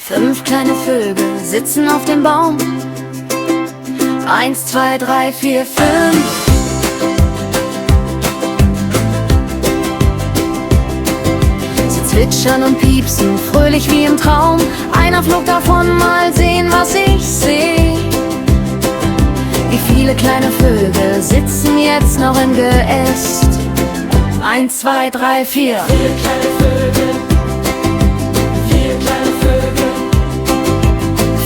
5 kleine Vögel sitzen auf dem Baum. 1, 2, 3, 4, 5. Sie zwitschern und piepsen, fröhlich wie im Traum. Einer flog davon, mal sehen, was ich seh. Wie viele kleine Vögel sitzen jetzt noch im Geäst? 1, 2, 3, 4. 4 kleine Vögel. 4 kleine Vögel.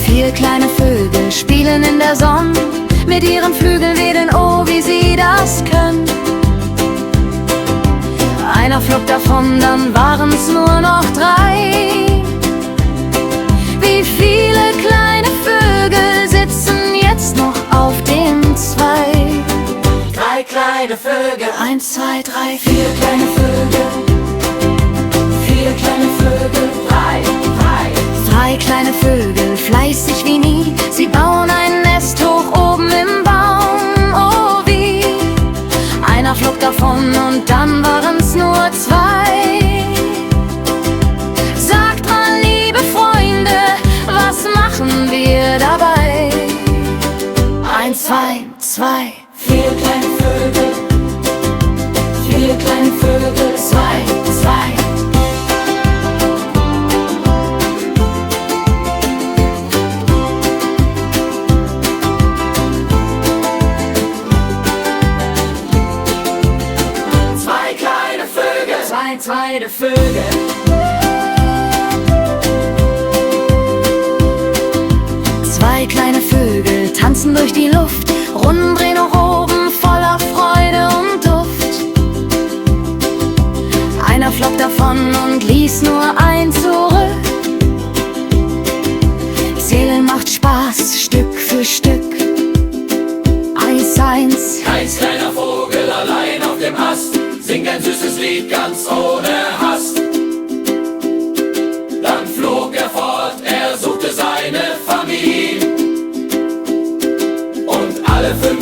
4 kleine Vögel spielen in der Sonne. Mit ihren Flügeln wedeln, oh, wie sie das können. Einer flog davon, dann waren's nur noch 3. Wie viele kleine Vögel sitzen jetzt noch auf dem Zweig? 3 kleine Vögel. 1, 2, 3, 4 kleine Vögel. 4 kleine Vögel. 3. 3 kleine Vögel, fleißig wie nie. Sie bauen ein Nest hoch oben im Baum. Oh, wie einer flog davon und dann waren's nur 2. Sagt mal, liebe Freunde, was machen wir dabei? 1, 2, 2. 4 kleine Vögel. 4 kleine Vögel. 2, 2. 2 kleine Vögel. 2 kleine Vögel tanzen durch die Luft, Runden drehen hoch oben, voller Freude und Duft. Einer flog davon und ließ nur ein zurück. Zählen macht Spaß, Stück für Stück. 1, 1. Kein kleiner Vogel allein auf dem Ast singt ein süßes Lied ganz ohne Hast. Dann flog er fort, er suchte seine Familie. Und alle 5